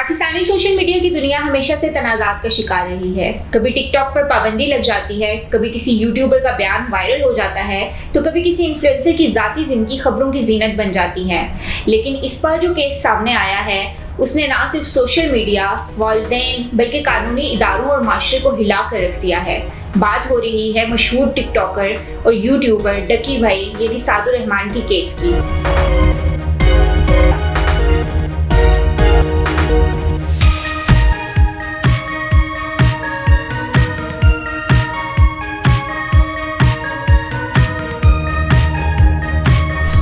Pakistani social media की दुनिया हमेशा से तनाज़ात का शिकार रही है। कभी टिकटॉक पर पाबंदी लग जाती है, कभी किसी यूट्यूबर का बयान वायरल हो जाता है, तो कभी किसी इन्फ्लुएंसर की ज़ाती ज़िंदगी खबरों की ज़ीनत बन जाती है। लेकिन इस बार जो केस सामने आया है उसने ना सिर्फ सोशल मीडिया, वालिदैन बल्कि कानूनी इदारों और माशरे को हिला कर रख दिया है। बात हो रही है मशहूर टिकटॉकर और यूट्यूबर डकी भाई यानी सादुर रहमान की केस की।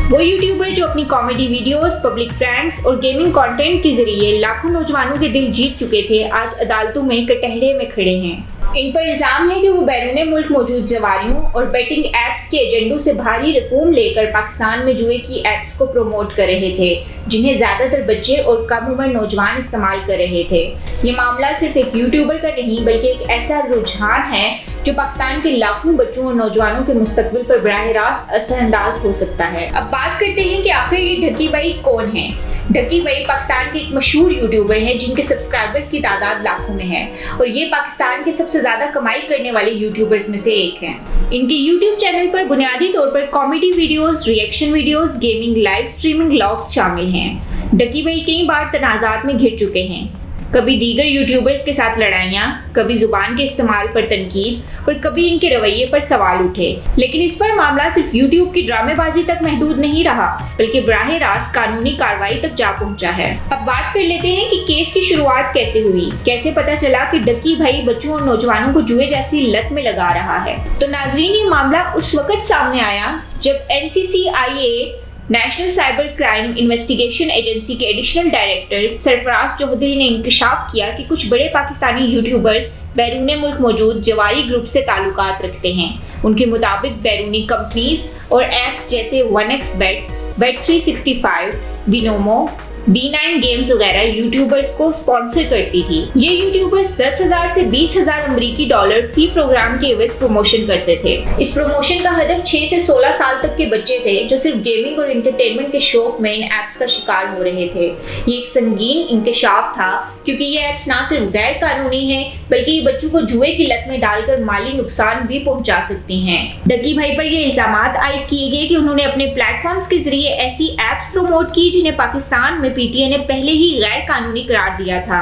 वो यूट्यूबर जो अपनी कॉमेडी वीडियोस, पब्लिक प्रैंक्स और गेमिंग कंटेंट के जरिए लाखों नौजवानों के दिल जीत चुके थे, आज अदालतों में कटहरे में खड़े हैं। इन पर इल्जाम है कि वो बैरूने मुल्क मौजूद जवारियों और बेटिंग एप्स के एजेंडों से भारी रकूम लेकर पाकिस्तान में जुए की एप्स को प्रमोट कर रहे थे, जिन्हें ज्यादातर बच्चे और कम उम्र नौजवान इस्तेमाल कर रहे थे। ये मामला सिर्फ एक यूट्यूबर का नहीं बल्कि एक ऐसा रुझान है जो पाकिस्तान के लाखों बच्चों और नौजवानों के मुस्तकबिल पर बराह रास्त असरअंदाज हो सकता है। अब बात करते हैं कि आखिर ये ढकी भाई कौन है। ढकी भाई पाकिस्तान के एक मशहूर यूट्यूबर हैं जिनके सब्सक्राइबर्स की तादाद लाखों में है और ये पाकिस्तान के सबसे ज्यादा कमाई करने वाले यूट्यूबर्स में से एक हैं। इनके यूट्यूब चैनल पर बुनियादी तौर पर comedy videos, reaction videos, gaming, live streaming vlogs शामिल हैं। ढकी भाई कई बार तनाज़ात में घिर चुके हैं, कभी दीगर यूट्यूबर्स के साथ लड़ाइयाँ, कभी जुबान के इस्तेमाल पर तनकीद और कभी इनके रवैये पर सवाल उठे। लेकिन इस पर मामला सिर्फ यूट्यूब की ड्रामेबाजी तक महदूद नहीं रहा बल्कि बराह रास्त कानूनी कार्रवाई तक जा पहुंचा है। अब बात कर लेते हैं कि केस की शुरुआत कैसे हुई, कैसे पता चला कि डकी भाई बच्चों और नौजवानों को जुए जैसी लत में लगा रहा है। तो नाजरीन, ये मामला उस वक्त सामने आया जब NCCIA national cyber crime investigation agency के एडिशनल डायरेक्टर सरफराज चौधरी ने इंकशाफ किया कि कुछ बड़े पाकिस्तानी यूट्यूबर्स बैरूने मुल्क मौजूद जवारी ग्रुप से ताल्लुकात रखते हैं। उनके मुताबिक बैरूनी कंपनीज और ऐप्स जैसे 1xBet, Bet365, Binomo, B9 games वगैरह यूट्यूबर्स को स्पॉन्सर करती थी। ये यूट्यूबर्स 10,000 से 20,000 अमेरिकी डॉलर फी प्रोग्राम के एवज प्रमोशन करते थे। इस प्रमोशन का हदफ 6 से 16 साल तक के बच्चे थे जो सिर्फ गेमिंग और एंटरटेनमेंट के शौक में इन एप्स का शिकार हो रहे थे। ये एक संगीन इंकशाफ था क्योंकि ये एप्स ना सिर्फ गैर कानूनी है बल्कि ये बच्चों को जुए की लत में डालकर माली नुकसान भी पहुंचा सकती हैं। डकी भाई पर ये इल्जामात आयद किए गए कि उन्होंने अपने प्लेटफॉर्म्स के जरिए ऐसी एप्स प्रमोट की जिन्हें पाकिस्तान में PTA ने पहले ही गैर कानूनी करार दिया था।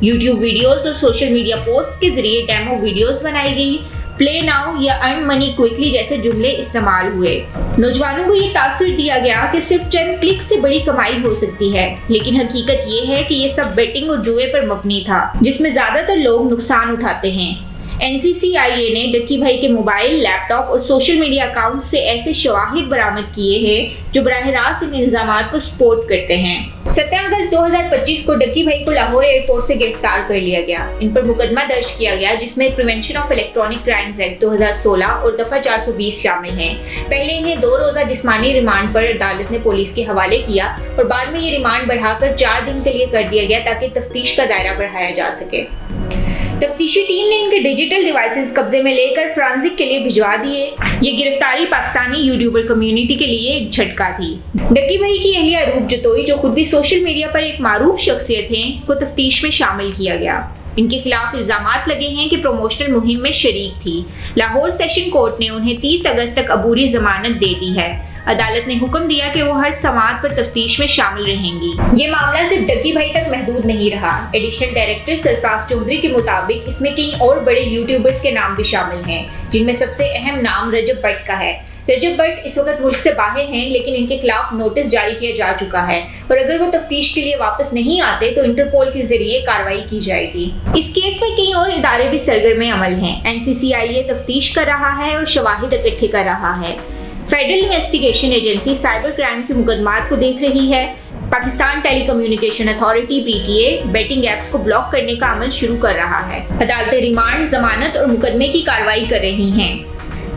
YouTube वीडियोस और सोशल मीडिया पोस्ट के जरिए डेमो वीडियोस बनाई गई, प्ले नाउ या अर्न मनी क्विकली जैसे जुमले इस्तेमाल हुए। नौजवानों को ये तासुर दिया गया कि सिर्फ चंद क्लिक से बड़ी कमाई हो सकती है, लेकिन हकीकत ये है कि ये सब बेटिंग और जुए पर मबनी था जिसमें ज्यादातर लोग नुकसान उठाते हैं। NCCIA ने डकी भाई के मोबाइल, लैपटॉप और सोशल मीडिया अकाउंट से ऐसे शवाहिद बरामद किए हैं जो बराह रास्त इन इल्जामात को सपोर्ट करते हैं। 17 अगस्त 2025 को डकी भाई को लाहौर एयरपोर्ट से गिरफ्तार कर लिया गया। इन पर मुकदमा दर्ज किया गया जिसमें prevention of electronic crimes act 2016 और दफा 420 शामिल हैं। पहले इन्हें 2 रोजा जिस्मानी रिमांड पर अदालत ने पुलिस के हवाले किया और बाद में ये रिमांड बढ़ाकर 4 दिन के लिए कर दिया गया ताकि तफ्तीश का दायरा बढ़ाया जा सके। तफ्तीशी टीम ने इनके डिजिटल डिवाइसेस कब्जे में लेकर फोरेंसिक के लिए भिजवा दिए। ये गिरफ्तारी पाकिस्तानी यूट्यूबर कम्युनिटी के लिए एक झटका थी। डकी भाई की अहलिया रूप जतोई जो खुद भी सोशल मीडिया पर एक मारूफ शख्सियत हैं, को तफ्तीश में शामिल किया गया। इनके खिलाफ इल्जामात लगे हैं कि प्रमोशनल मुहिम में शरीक थी। लाहौर सेशन कोर्ट ने उन्हें 30 अगस्त तक अबूरी जमानत दे दी है। अदालत ने हुक्म दिया कि वो हर समात पर तफ्तीश में शामिल रहेंगी। ये मामला सिर्फ डकी भाई तक महदूद नहीं रहा। एडिशनल डायरेक्टर सरफराज चौधरी के मुताबिक इसमें कई और बड़े यूट्यूबर्स के नाम भी शामिल हैं, जिनमें सबसे अहम नाम रजब भट्ट का है। रजब भट्ट इस वक्त मुल्क से बाहर हैं, लेकिन इनके खिलाफ नोटिस जारी किया जा चुका है और अगर वो तफ्तीश के लिए वापस नहीं आते तो इंटरपोल के जरिए कार्रवाई की जाएगी। इस केस में कई और इदारे भी सरगर्म अमल हैं। NCCIA तफ्तीश कर रहा है और शवाहिद इकट्ठे कर रहा है। Federal investigation agency cyber crime के मुकदमात को देख रही है। Pakistan telecommunication authority PTA betting apps को ब्लॉक करने का अमल शुरू कर रहा है। अदालतें रिमांड, जमानत और मुकदमे की कार्रवाई कर रही हैं।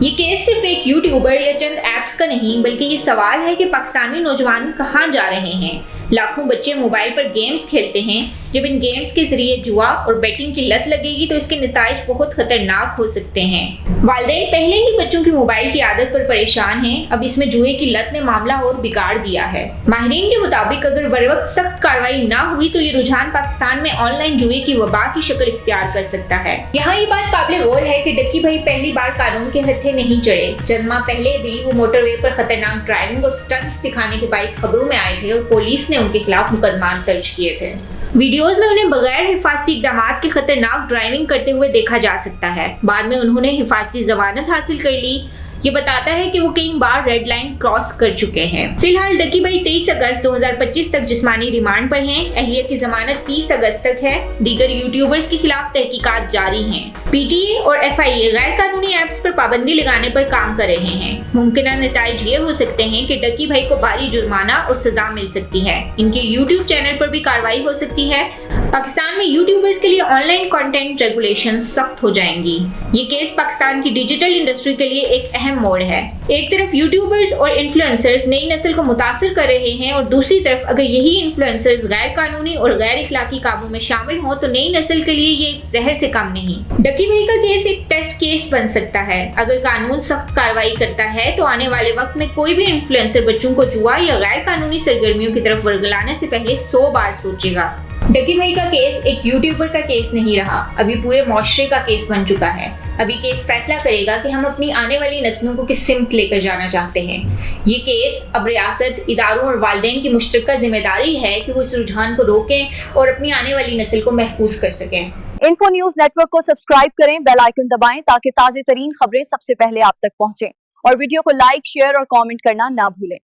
ये केस सिर्फ एक यूट्यूबर या चंद एप्स का नहीं बल्कि ये सवाल है कि पाकिस्तानी नौजवान कहाँ जा रहे हैं। लाखों बच्चे मोबाइल पर गेम्स खेलते हैं। जब इन गेम्स के जरिए जुआ और बैटिंग की लत लगेगी तो इसके नताइज बहुत खतरनाक हो सकते हैं। वालिदैन पहले ही बच्चों की मोबाइल की आदत पर परेशान हैं, अब इसमें जुए की लत ने मामला और बिगाड़ दिया है। माहिरीन के मुताबिक अगर बर वक्त सख्त कार्रवाई ना हुई तो ये रुझान पाकिस्तान में ऑनलाइन जुए की वबा की शक्ल इख्तियार कर सकता है। यहाँ ये बात काबिल गौर है कि डक्की भाई पहली बार कानून के हत्थे नहीं चढ़े। चंद माह पहले भी वो मोटरवे पर खतरनाक ड्राइविंग और स्टंट्स दिखाने के बाइस खबरों में आए थे और पुलिस ने उनके खिलाफ मुकदमा दर्ज किए थे। वीडियोस में उन्हें बगैर हिफाजती इक़दामात के खतरनाक ड्राइविंग करते हुए देखा जा सकता है। बाद में उन्होंने हिफाजती जमानत हासिल कर ली। ये बताता है कि वो कई बार रेड लाइन क्रॉस कर चुके हैं। फिलहाल डक्की भाई 23 अगस्त 2025 तक जिस्मानी रिमांड पर हैं। अहलियत की जमानत 30 अगस्त तक है। दीगर यूट्यूबर्स के खिलाफ तहकीकात जारी हैं। पीटीए और एफआईए गैर कानूनी ऐप्स पर पाबंदी लगाने पर काम कर रहे हैं। मुमकिन नतीजे ये हो सकते हैं कि डक्की भाई को भारी जुर्माना और सजा मिल सकती है। इनके यूट्यूब चैनल पर भी कार्रवाई हो सकती है। पाकिस्तान में यूट्यूबर्स के लिए ऑनलाइन कंटेंट रेगुलेशन सख्त हो जाएंगी। ये केस पाकिस्तान की डिजिटल इंडस्ट्री के लिए एक अहम मोड़ है। एक तरफ यूट्यूबर्स और इन्फ्लुएंसर्स नई नस्ल को मुतासिर कर रहे हैं और दूसरी तरफ अगर यही इन्फ्लुएंसर्स गैर कानूनी और गैर इखलाकी कामों में शामिल हों तो नई नस्ल के लिए ये एक जहर से कम नहीं। डक्की भाई का केस एक टेस्ट केस बन सकता है। अगर कानून सख्त कार्रवाई करता है तो आने वाले वक्त में कोई भी इन्फ्लुएंसर बच्चों को जुआ या गैर कानूनी सरगर्मियों की तरफ वर्गलाने से पहले 100 बार सोचेगा। डक्की भाई का केस एक यूट्यूबर का केस नहीं रहा, अभी पूरे मुआशरे का केस बन चुका है। अभी केस फैसला करेगा कि हम अपनी आने वाली नस्लों को किस सिमत लेकर जाना चाहते हैं। ये केस अब रियासत, इदारों और वालिदैन की मुश्तरका जिम्मेदारी है कि वो इस रुझान को रोकें और अपनी आने वाली नस्ल को महफूज कर सकें। इन्फो न्यूज नेटवर्क को सब्सक्राइब करें, बेल आइकन दबाएं ताकि ताज़ा तरीन खबरें सबसे पहले आप तक पहुंचें और वीडियो को लाइक, शेयर और कमेंट करना ना भूलें।